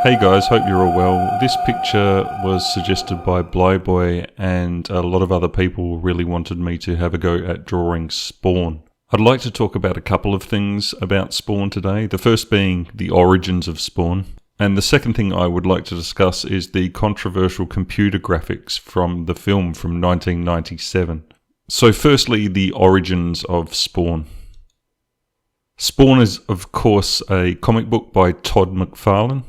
Hey guys, hope you're all well. This picture was suggested by Blyboy, and a lot of other people really wanted me to have a go at drawing Spawn. I'd like to talk about a couple of things about Spawn today, the first being the origins of Spawn, and the second thing I would like to discuss is the controversial computer graphics from the film from 1997. So firstly, the origins of Spawn. Spawn is, of course, a comic book by Todd McFarlane,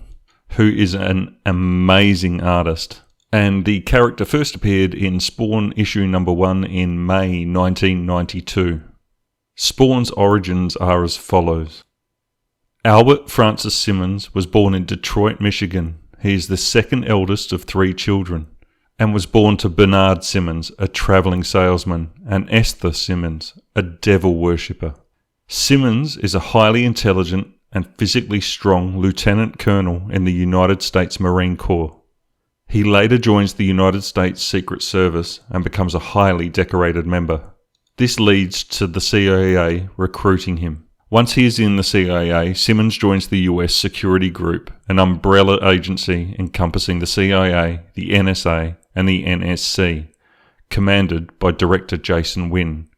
who is an amazing artist. And the character first appeared in Spawn issue number 1 in May 1992. Spawn's origins are as follows. Albert Francis Simmons was born in Detroit, Michigan. He is the second eldest of 3 children, and was born to Bernard Simmons, a travelling salesman, and Esther Simmons, a devil worshipper. Simmons is a highly intelligent and physically strong lieutenant colonel in the United States Marine Corps. He later joins the United States Secret Service and becomes a highly decorated member. This leads to the CIA recruiting him. Once he is in the CIA, Simmons joins the US Security Group, an umbrella agency encompassing the CIA, the NSA, and the NSC, commanded by director Jason Wynn.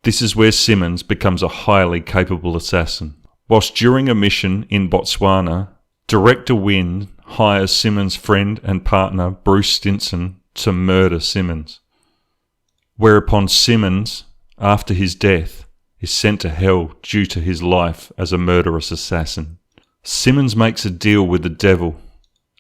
This is where Simmons becomes a highly capable assassin. Whilst during a mission in Botswana, director Wynn hires Simmons' friend and partner Bruce Stinson to murder Simmons. Whereupon Simmons, after his death, is sent to hell due to his life as a murderous assassin. Simmons makes a deal with the devil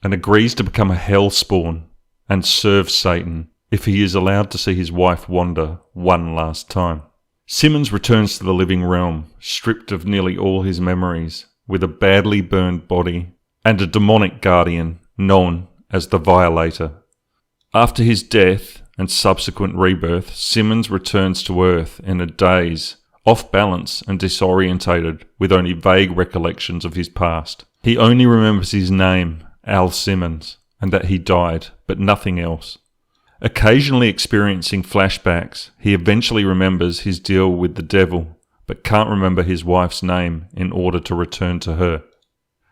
and agrees to become a hell spawn and serve Satan if he is allowed to see his wife Wanda one last time. Simmons returns to the living realm, stripped of nearly all his memories, with a badly burned body and a demonic guardian known as the Violator. After his death and subsequent rebirth, Simmons returns to Earth in a daze, off balance and disorientated, with only vague recollections of his past. He only remembers his name, Al Simmons, and that he died, but nothing else. Occasionally experiencing flashbacks, he eventually remembers his deal with the devil, but can't remember his wife's name in order to return to her.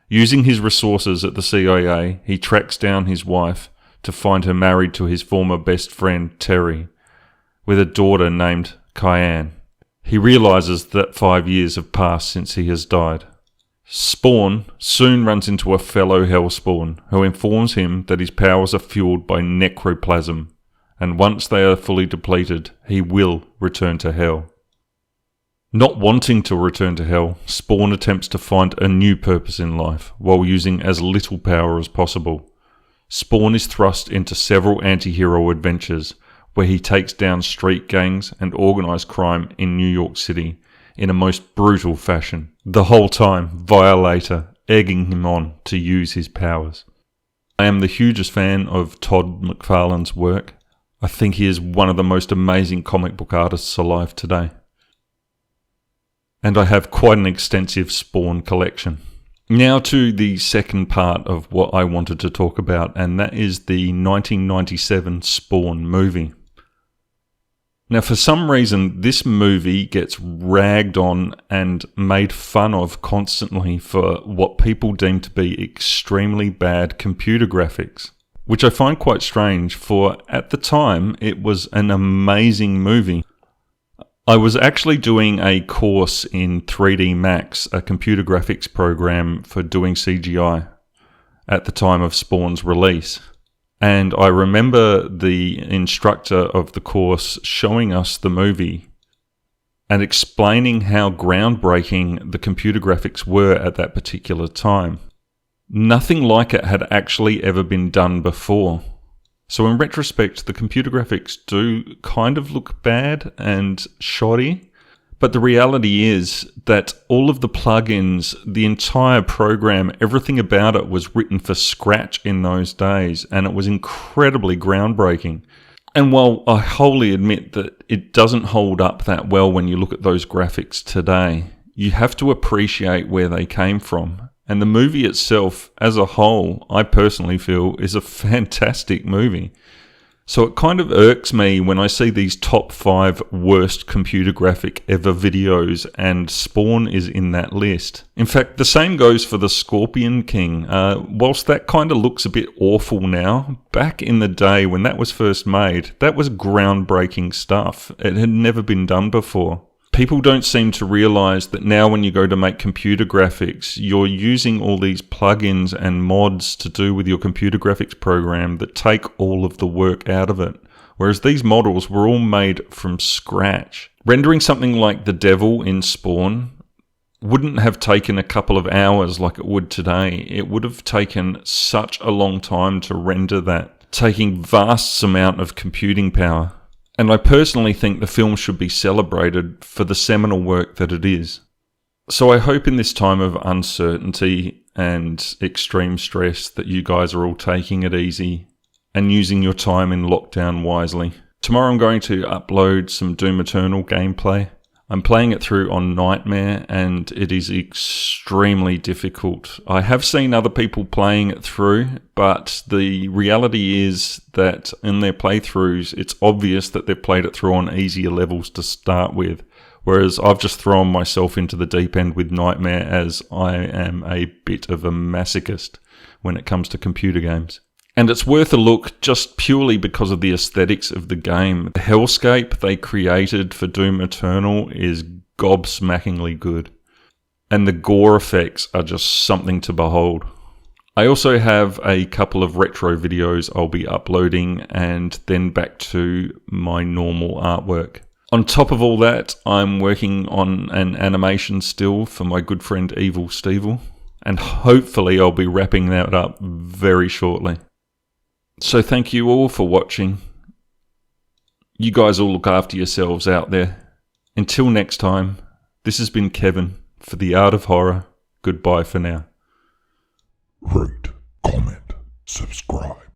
Using his resources at the CIA, he tracks down his wife to find her married to his former best friend Terry, with a daughter named Kyan. He realizes that 5 years have passed since he has died. Spawn soon runs into a fellow Hellspawn who informs him that his powers are fueled by necroplasm, and once they are fully depleted, he will return to hell. Not wanting to return to hell, Spawn attempts to find a new purpose in life while using as little power as possible. Spawn is thrust into several anti-hero adventures where he takes down street gangs and organised crime in New York City in a most brutal fashion, the whole time Violator egging him on to use his powers. I am the hugest fan of Todd McFarlane's work. I think he is one of the most amazing comic book artists alive today. And I have quite an extensive Spawn collection. Now to the second part of what I wanted to talk about, and that is the 1997 Spawn movie. Now, for some reason, this movie gets ragged on and made fun of constantly for what people deem to be extremely bad computer graphics, which I find quite strange, for at the time, it was an amazing movie. I was actually doing a course in 3D Max, a computer graphics program for doing CGI, at the time of Spawn's release. And I remember the instructor of the course showing us the movie and explaining how groundbreaking the computer graphics were at that particular time. Nothing like it had actually ever been done before. So in retrospect, the computer graphics do kind of look bad and shoddy. But the reality is that all of the plugins, the entire program, everything about it was written for scratch in those days, and it was incredibly groundbreaking. And while I wholly admit that it doesn't hold up that well when you look at those graphics today, you have to appreciate where they came from. And the movie itself, as a whole, I personally feel is a fantastic movie. So it kind of irks me when I see these top 5 worst computer graphic ever videos, and Spawn is in that list. In fact, the same goes for the Scorpion King. Whilst that kind of looks a bit awful now, back in the day when that was first made, that was groundbreaking stuff. It had never been done before. People don't seem to realize that now when you go to make computer graphics, you're using all these plugins and mods to do with your computer graphics program that take all of the work out of it. Whereas these models were all made from scratch. Rendering something like the Devil in Spawn wouldn't have taken a couple of hours like it would today. It would have taken such a long time to render that, taking vast amount of computing power. And I personally think the film should be celebrated for the seminal work that it is. So I hope in this time of uncertainty and extreme stress that you guys are all taking it easy and using your time in lockdown wisely. Tomorrow I'm going to upload some Doom Eternal gameplay. I'm playing it through on Nightmare and it is extremely difficult. I have seen other people playing it through, but the reality is that in their playthroughs, it's obvious that they've played it through on easier levels to start with. Whereas I've just thrown myself into the deep end with Nightmare, as I am a bit of a masochist when it comes to computer games. And it's worth a look just purely because of the aesthetics of the game. The hellscape they created for Doom Eternal is gobsmackingly good. And the gore effects are just something to behold. I also have a couple of retro videos I'll be uploading, and then back to my normal artwork. On top of all that, I'm working on an animation still for my good friend Evil Stevel, and hopefully I'll be wrapping that up very shortly. So thank you all for watching. You guys all look after yourselves out there. Until next time, this has been Kevin for The Art of Horror. Goodbye for now. Rate, comment, subscribe.